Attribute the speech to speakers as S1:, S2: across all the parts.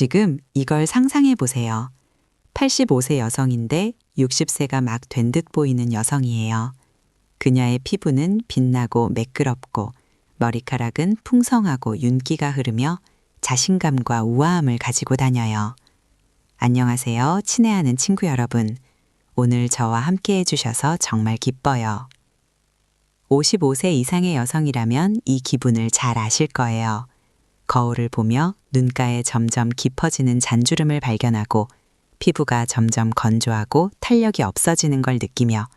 S1: 지금 이걸 상상해 보세요. 85세 여성인데 60세가 막 된 듯 보이는 여성이에요. 그녀의 피부는 빛나고 매끄럽고 머리카락은 풍성하고 윤기가 흐르며 자신감과 우아함을 가지고 다녀요. 안녕하세요, 친애하는 친구 여러분. 오늘 저와 함께 해주셔서 정말 기뻐요. 55세 이상의 여성이라면 이 기분을 잘 아실 거예요. 거울을 보며 눈가에 점점 깊어지는 잔주름을 발견하고 피부가 점점 건조하고 탄력이 없어지는 걸 느끼며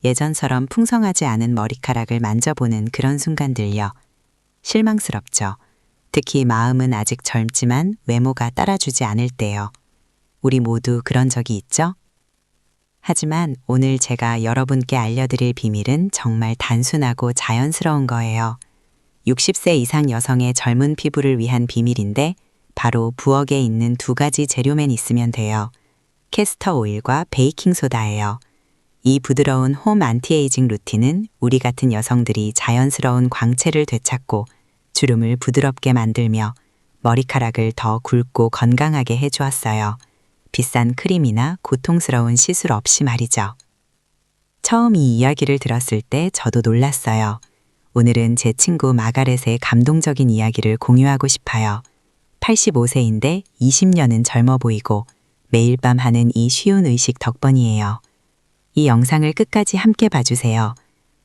S1: 예전처럼 풍성하지 않은 머리카락을 만져보는 그런 순간들요. 실망스럽죠. 특히 마음은 아직 젊지만 외모가 따라주지 않을 때요. 우리 모두 그런 적이 있죠? 하지만 오늘 제가 여러분께 알려드릴 비밀은 정말 단순하고 자연스러운 거예요. 60세 이상 여성의 젊은 피부를 위한 비밀인데 바로 부엌에 있는 두 가지 재료만 있으면 돼요. 캐스터 오일과 베이킹소다예요. 이 부드러운 홈 안티에이징 루틴은 우리 같은 여성들이 자연스러운 광채를 되찾고 주름을 부드럽게 만들며 머리카락을 더 굵고 건강하게 해주었어요. 비싼 크림이나 고통스러운 시술 없이 말이죠. 처음 이 이야기를 들었을 때 저도 놀랐어요. 오늘은 제 친구 마가렛의 감동적인 이야기를 공유하고 싶어요. 85세인데 20년은 젊어 보이고 매일 밤 하는 이 쉬운 의식 덕분이에요. 이 영상을 끝까지 함께 봐주세요.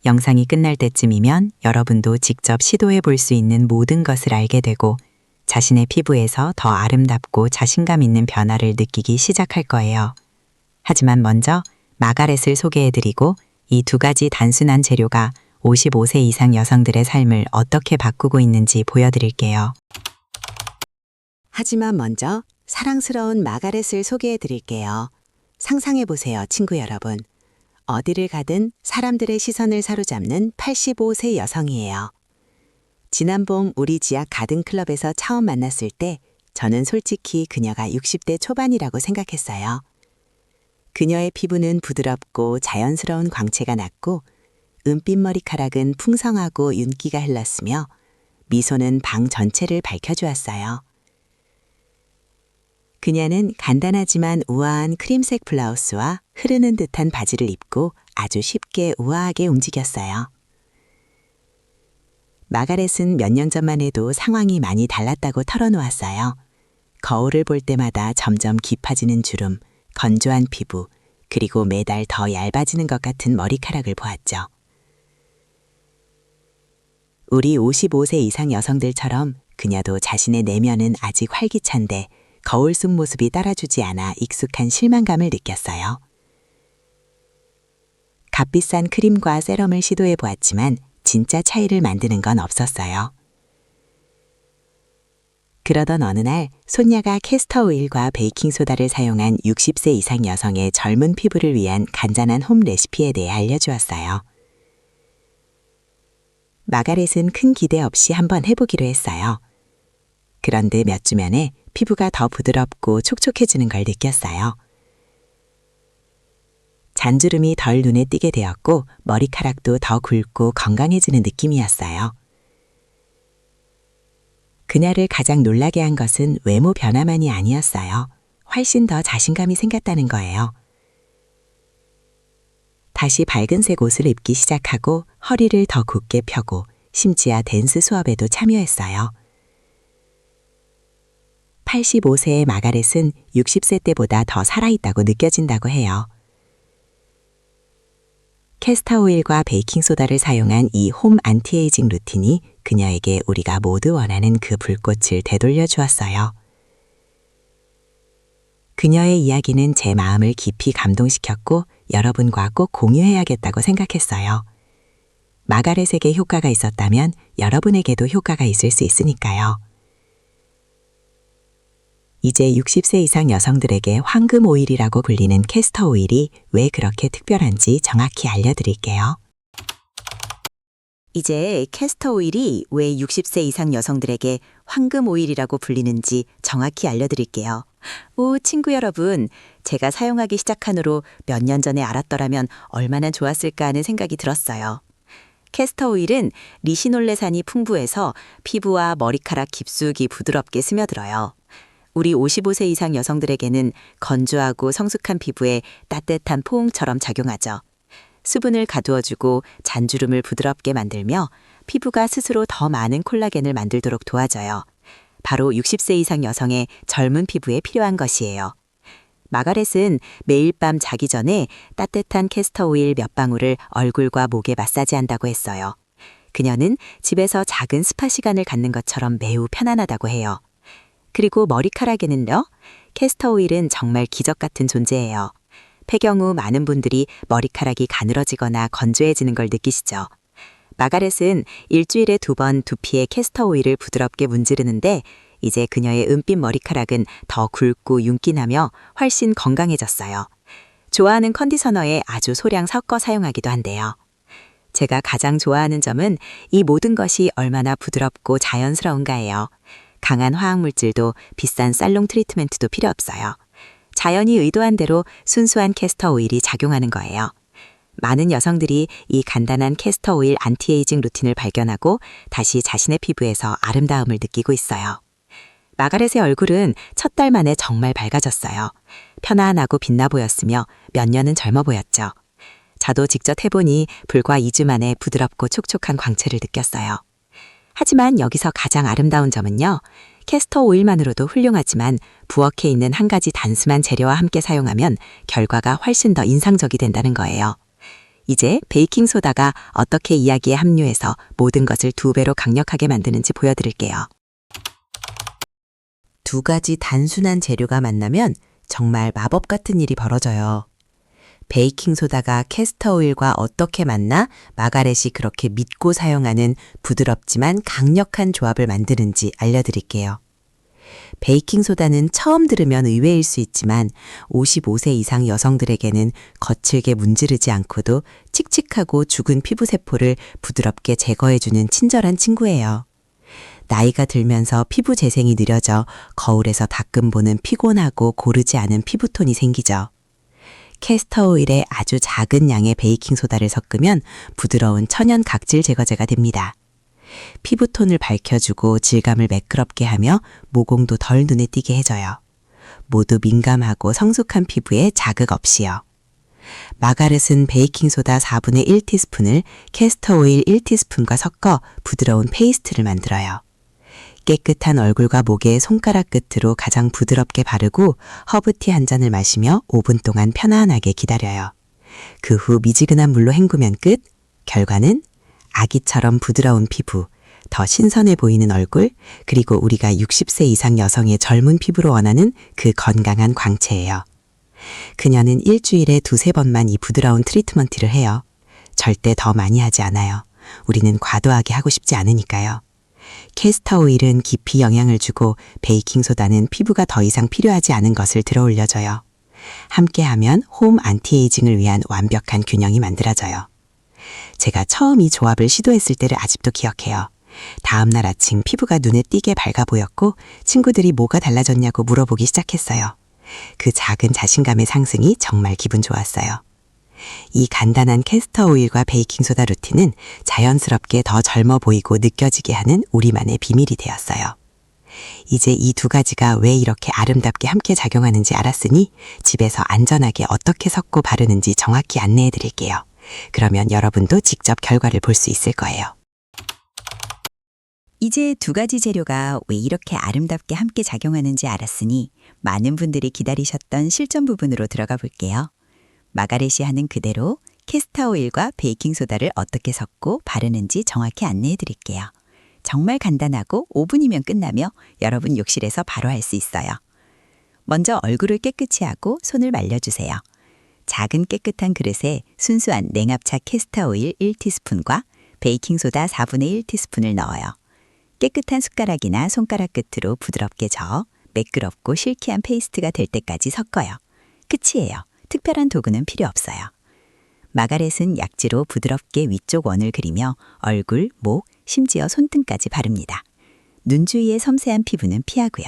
S1: 영상이 끝날 때쯤이면 여러분도 직접 시도해 볼 수 있는 모든 것을 알게 되고 자신의 피부에서 더 아름답고 자신감 있는 변화를 느끼기 시작할 거예요. 하지만 먼저 마가렛을 소개해드리고 이 두 가지 단순한 재료가 55세 이상 여성들의 삶을 어떻게 바꾸고 있는지 보여드릴게요.
S2: 하지만 먼저 사랑스러운 마가렛을 소개해 드릴게요. 상상해 보세요, 친구 여러분. 어디를 가든 사람들의 시선을 사로잡는 85세 여성이에요. 지난 봄 우리 지역 가든클럽에서 처음 만났을 때 저는 솔직히 그녀가 60대 초반이라고 생각했어요. 그녀의 피부는 부드럽고 자연스러운 광채가 났고 은빛 머리카락은 풍성하고 윤기가 흘렀으며 미소는 방 전체를 밝혀주었어요. 그녀는 간단하지만 우아한 크림색 블라우스와 흐르는 듯한 바지를 입고 아주 쉽게 우아하게 움직였어요. 마가렛은 몇 년 전만 해도 상황이 많이 달랐다고 털어놓았어요. 거울을 볼 때마다 점점 깊어지는 주름, 건조한 피부, 그리고 매달 더 얇아지는 것 같은 머리카락을 보았죠. 우리 55세 이상 여성들처럼 그녀도 자신의 내면은 아직 활기찬데 거울 속 모습이 따라주지 않아 익숙한 실망감을 느꼈어요. 값비싼 크림과 세럼을 시도해 보았지만 진짜 차이를 만드는 건 없었어요. 그러던 어느 날 손녀가 캐스터 오일과 베이킹소다를 사용한 60세 이상 여성의 젊은 피부를 위한 간단한 홈 레시피에 대해 알려주었어요. 마가렛은 큰 기대 없이 한번 해보기로 했어요. 그런데 몇 주면에 피부가 더 부드럽고 촉촉해지는 걸 느꼈어요. 잔주름이 덜 눈에 띄게 되었고 머리카락도 더 굵고 건강해지는 느낌이었어요. 그녀를 가장 놀라게 한 것은 외모 변화만이 아니었어요. 훨씬 더 자신감이 생겼다는 거예요. 다시 밝은색 옷을 입기 시작하고 허리를 더 곧게 펴고 심지어 댄스 수업에도 참여했어요. 85세의 마가렛은 60세 때보다 더 살아있다고 느껴진다고 해요. 캐스터 오일과 베이킹소다를 사용한 이 홈 안티에이징 루틴이 그녀에게 우리가 모두 원하는 그 불꽃을 되돌려 주었어요. 그녀의 이야기는 제 마음을 깊이 감동시켰고 여러분과 꼭 공유해야겠다고 생각했어요. 마가렛에게 효과가 있었다면 여러분에게도 효과가 있을 수 있으니까요. 이제 60세 이상 여성들에게 황금 오일이라고 불리는 캐스터 오일이 왜 그렇게 특별한지 정확히 알려드릴게요.
S1: 이제 캐스터 오일이 왜 60세 이상 여성들에게 황금 오일이라고 불리는지 정확히 알려드릴게요. 오, 친구 여러분, 제가 사용하기 시작한 후로 몇 년 전에 알았더라면 얼마나 좋았을까 하는 생각이 들었어요. 캐스터 오일은 리시놀레산이 풍부해서 피부와 머리카락 깊숙이 부드럽게 스며들어요. 우리 55세 이상 여성들에게는 건조하고 성숙한 피부에 따뜻한 포옹처럼 작용하죠. 수분을 가두어주고 잔주름을 부드럽게 만들며 피부가 스스로 더 많은 콜라겐을 만들도록 도와줘요. 바로 60세 이상 여성의 젊은 피부에 필요한 것이에요. 마가렛은 매일 밤 자기 전에 따뜻한 캐스터 오일 몇 방울을 얼굴과 목에 마사지한다고 했어요. 그녀는 집에서 작은 스파 시간을 갖는 것처럼 매우 편안하다고 해요. 그리고 머리카락에는요, 캐스터 오일은 정말 기적 같은 존재예요. 폐경 후 많은 분들이 머리카락이 가늘어지거나 건조해지는 걸 느끼시죠. 마가렛은 일주일에 2번 두피에 캐스터 오일을 부드럽게 문지르는데 이제 그녀의 은빛 머리카락은 더 굵고 윤기나며 훨씬 건강해졌어요. 좋아하는 컨디셔너에 아주 소량 섞어 사용하기도 한대요. 제가 가장 좋아하는 점은 이 모든 것이 얼마나 부드럽고 자연스러운가예요. 강한 화학물질도 비싼 살롱 트리트멘트도 필요 없어요. 자연이 의도한 대로 순수한 캐스터 오일이 작용하는 거예요. 많은 여성들이 이 간단한 캐스터 오일 안티에이징 루틴을 발견하고 다시 자신의 피부에서 아름다움을 느끼고 있어요. 마가렛의 얼굴은 첫 달 만에 정말 밝아졌어요. 편안하고 빛나 보였으며 몇 년은 젊어 보였죠. 저도 직접 해보니 불과 2주 만에 부드럽고 촉촉한 광채를 느꼈어요. 하지만 여기서 가장 아름다운 점은요. 캐스터 오일만으로도 훌륭하지만 부엌에 있는 한 가지 단순한 재료와 함께 사용하면 결과가 훨씬 더 인상적이 된다는 거예요. 이제 베이킹소다가 어떻게 이야기에 합류해서 모든 것을 2배로 강력하게 만드는지 보여드릴게요. 2가지 단순한 재료가 만나면 정말 마법 같은 일이 벌어져요. 베이킹소다가 캐스터 오일과 어떻게 만나 마가렛이 그렇게 믿고 사용하는 부드럽지만 강력한 조합을 만드는지 알려드릴게요. 베이킹소다는 처음 들으면 의외일 수 있지만 55세 이상 여성들에게는 거칠게 문지르지 않고도 칙칙하고 죽은 피부세포를 부드럽게 제거해주는 친절한 친구예요. 나이가 들면서 피부 재생이 느려져 거울에서 가끔 보는 피곤하고 고르지 않은 피부톤이 생기죠. 캐스터 오일에 아주 작은 양의 베이킹소다를 섞으면 부드러운 천연 각질 제거제가 됩니다. 피부톤을 밝혀주고 질감을 매끄럽게 하며 모공도 덜 눈에 띄게 해줘요. 모두 민감하고 성숙한 피부에 자극 없이요. 마가렛은 베이킹소다 4분의 1티스푼을 캐스터 오일 1티스푼과 섞어 부드러운 페이스트를 만들어요. 깨끗한 얼굴과 목에 손가락 끝으로 가장 부드럽게 바르고 허브티 한 잔을 마시며 5분 동안 편안하게 기다려요. 그 후 미지근한 물로 헹구면 끝. 결과는 아기처럼 부드러운 피부, 더 신선해 보이는 얼굴, 그리고 우리가 60세 이상 여성의 젊은 피부로 원하는 그 건강한 광채예요. 그녀는 일주일에 2~3번만 이 부드러운 트리트먼트를 해요. 절대 더 많이 하지 않아요. 우리는 과도하게 하고 싶지 않으니까요. 캐스터 오일은 깊이 영향을 주고 베이킹소다는 피부가 더 이상 필요하지 않은 것을 들어올려줘요. 함께하면 홈 안티에이징을 위한 완벽한 균형이 만들어져요. 제가 처음 이 조합을 시도했을 때를 아직도 기억해요. 다음 날 아침 피부가 눈에 띄게 밝아 보였고 친구들이 뭐가 달라졌냐고 물어보기 시작했어요. 그 작은 자신감의 상승이 정말 기분 좋았어요. 이 간단한 캐스터 오일과 베이킹소다 루틴은 자연스럽게 더 젊어 보이고 느껴지게 하는 우리만의 비밀이 되었어요. 이제 이 2가지가 왜 이렇게 아름답게 함께 작용하는지 알았으니 집에서 안전하게 어떻게 섞고 바르는지 정확히 안내해 드릴게요. 그러면 여러분도 직접 결과를 볼 수 있을 거예요.
S3: 이제 2가지 재료가 왜 이렇게 아름답게 함께 작용하는지 알았으니 많은 분들이 기다리셨던 실전 부분으로 들어가 볼게요. 마가렛이 하는 그대로 캐스터 오일과 베이킹소다를 어떻게 섞고 바르는지 정확히 안내해 드릴게요. 정말 간단하고 5분이면 끝나며 여러분 욕실에서 바로 할 수 있어요. 먼저 얼굴을 깨끗이 하고 손을 말려주세요. 작은 깨끗한 그릇에 순수한 냉합차 캐스터 오일 1티스푼과 베이킹소다 4분의 1티스푼을 넣어요. 깨끗한 숟가락이나 손가락 끝으로 부드럽게 저어 매끄럽고 실키한 페이스트가 될 때까지 섞어요. 끝이에요. 특별한 도구는 필요 없어요. 마가렛은 약지로 부드럽게 위쪽 원을 그리며 얼굴, 목, 심지어 손등까지 바릅니다. 눈 주위의 섬세한 피부는 피하고요.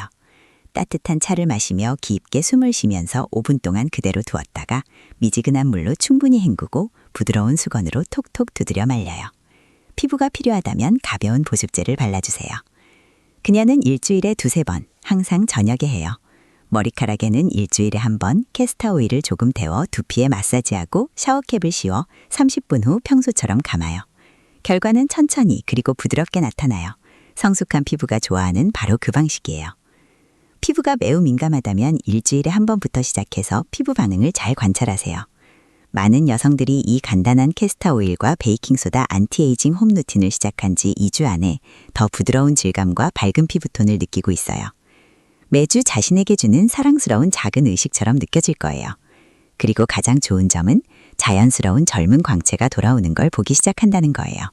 S3: 따뜻한 차를 마시며 깊게 숨을 쉬면서 5분 동안 그대로 두었다가 미지근한 물로 충분히 헹구고 부드러운 수건으로 톡톡 두드려 말려요. 피부가 필요하다면 가벼운 보습제를 발라주세요. 그녀는 일주일에 2~3번, 항상 저녁에 해요. 머리카락에는 일주일에 한 번 캐스터 오일을 조금 데워 두피에 마사지하고 샤워캡을 씌워 30분 후 평소처럼 감아요. 결과는 천천히 그리고 부드럽게 나타나요. 성숙한 피부가 좋아하는 바로 그 방식이에요. 피부가 매우 민감하다면 일주일에 한 번부터 시작해서 피부 반응을 잘 관찰하세요. 많은 여성들이 이 간단한 캐스터 오일과 베이킹소다 안티에이징 홈 루틴을 시작한 지 2주 안에 더 부드러운 질감과 밝은 피부톤을 느끼고 있어요. 매주 자신에게 주는 사랑스러운 작은 의식처럼 느껴질 거예요. 그리고 가장 좋은 점은 자연스러운 젊은 광채가 돌아오는 걸 보기 시작한다는 거예요.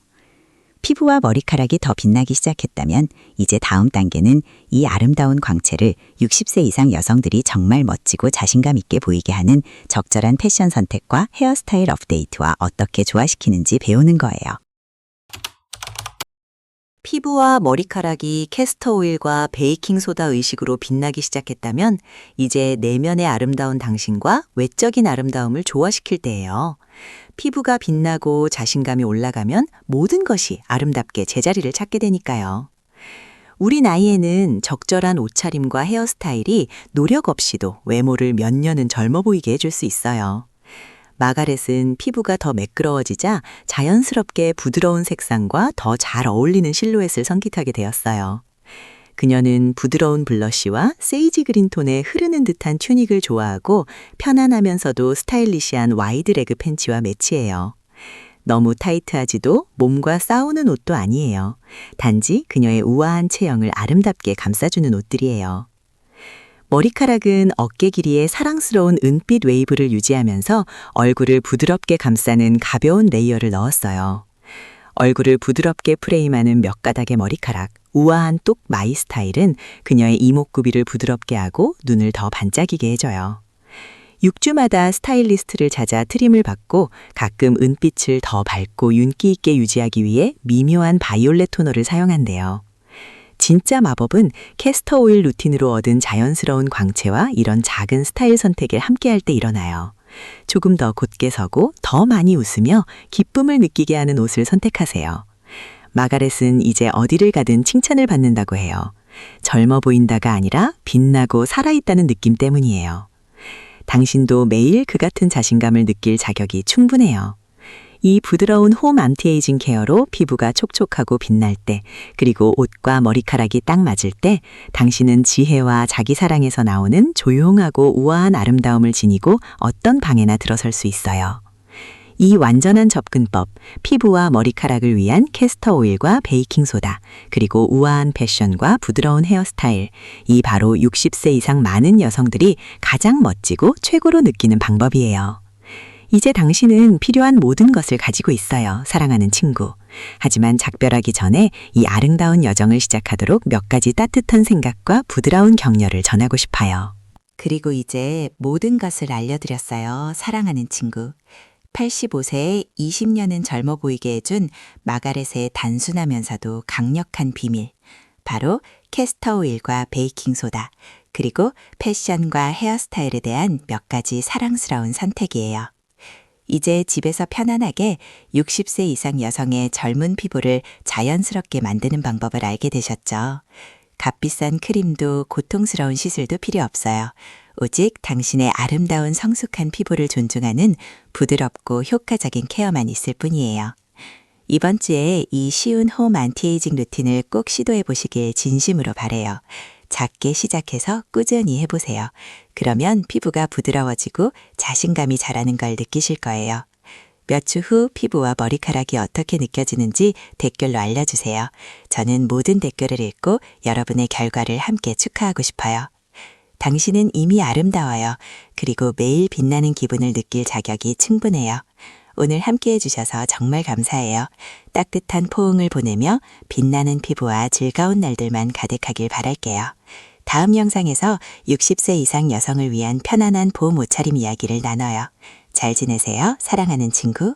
S3: 피부와 머리카락이 더 빛나기 시작했다면 이제 다음 단계는 이 아름다운 광채를 60세 이상 여성들이 정말 멋지고 자신감 있게 보이게 하는 적절한 패션 선택과 헤어스타일 업데이트와 어떻게 조화시키는지 배우는 거예요.
S1: 피부와 머리카락이 캐스터 오일과 베이킹소다 의식으로 빛나기 시작했다면 이제 내면의 아름다운 당신과 외적인 아름다움을 조화시킬 때예요. 피부가 빛나고 자신감이 올라가면 모든 것이 아름답게 제자리를 찾게 되니까요. 우리 나이에는 적절한 옷차림과 헤어스타일이 노력 없이도 외모를 몇 년은 젊어 보이게 해줄 수 있어요. 마가렛은 피부가 더 매끄러워지자 자연스럽게 부드러운 색상과 더 잘 어울리는 실루엣을 선택하게 되었어요. 그녀는 부드러운 블러쉬와 세이지 그린 톤의 흐르는 듯한 튜닉을 좋아하고 편안하면서도 스타일리시한 와이드 레그 팬츠와 매치해요. 너무 타이트하지도 몸과 싸우는 옷도 아니에요. 단지 그녀의 우아한 체형을 아름답게 감싸주는 옷들이에요. 머리카락은 어깨 길이의 사랑스러운 은빛 웨이브를 유지하면서 얼굴을 부드럽게 감싸는 가벼운 레이어를 넣었어요. 얼굴을 부드럽게 프레임하는 몇 가닥의 머리카락, 우아한 똑 마이 스타일은 그녀의 이목구비를 부드럽게 하고 눈을 더 반짝이게 해줘요. 6주마다 스타일리스트를 찾아 트림을 받고 가끔 은빛을 더 밝고 윤기 있게 유지하기 위해 미묘한 바이올렛 토너를 사용한대요. 진짜 마법은 캐스터 오일 루틴으로 얻은 자연스러운 광채와 이런 작은 스타일 선택을 함께할 때 일어나요. 조금 더 곧게 서고 더 많이 웃으며 기쁨을 느끼게 하는 옷을 선택하세요. 마가렛은 이제 어디를 가든 칭찬을 받는다고 해요. 젊어 보인다가 아니라 빛나고 살아있다는 느낌 때문이에요. 당신도 매일 그 같은 자신감을 느낄 자격이 충분해요. 이 부드러운 홈 안티에이징 케어로 피부가 촉촉하고 빛날 때, 그리고 옷과 머리카락이 딱 맞을 때 당신은 지혜와 자기 사랑에서 나오는 조용하고 우아한 아름다움을 지니고 어떤 방에나 들어설 수 있어요. 이 완전한 접근법, 피부와 머리카락을 위한 캐스터 오일과 베이킹소다, 그리고 우아한 패션과 부드러운 헤어스타일, 이 바로 60세 이상 많은 여성들이 가장 멋지고 최고로 느끼는 방법이에요. 이제 당신은 필요한 모든 것을 가지고 있어요, 사랑하는 친구. 하지만 작별하기 전에 이 아름다운 여정을 시작하도록 몇 가지 따뜻한 생각과 부드러운 격려를 전하고 싶어요.
S2: 그리고 이제 모든 것을 알려드렸어요, 사랑하는 친구. 85세에 20년은 젊어 보이게 해준 마가렛의 단순하면서도 강력한 비밀. 바로 캐스터 오일과 베이킹소다, 그리고 패션과 헤어스타일에 대한 몇 가지 사랑스러운 선택이에요. 이제 집에서 편안하게 60세 이상 여성의 젊은 피부를 자연스럽게 만드는 방법을 알게 되셨죠. 값비싼 크림도 고통스러운 시술도 필요 없어요. 오직 당신의 아름다운 성숙한 피부를 존중하는 부드럽고 효과적인 케어만 있을 뿐이에요. 이번 주에 이 쉬운 홈 안티에이징 루틴을 꼭 시도해 보시길 진심으로 바래요. 작게 시작해서 꾸준히 해보세요. 그러면 피부가 부드러워지고 자신감이 자라는 걸 느끼실 거예요. 몇 주 후 피부와 머리카락이 어떻게 느껴지는지 댓글로 알려주세요. 저는 모든 댓글을 읽고 여러분의 결과를 함께 축하하고 싶어요. 당신은 이미 아름다워요. 그리고 매일 빛나는 기분을 느낄 자격이 충분해요. 오늘 함께 해주셔서 정말 감사해요. 따뜻한 포옹을 보내며 빛나는 피부와 즐거운 날들만 가득하길 바랄게요. 다음 영상에서 60세 이상 여성을 위한 편안한 봄 옷차림 이야기를 나눠요. 잘 지내세요, 사랑하는 친구.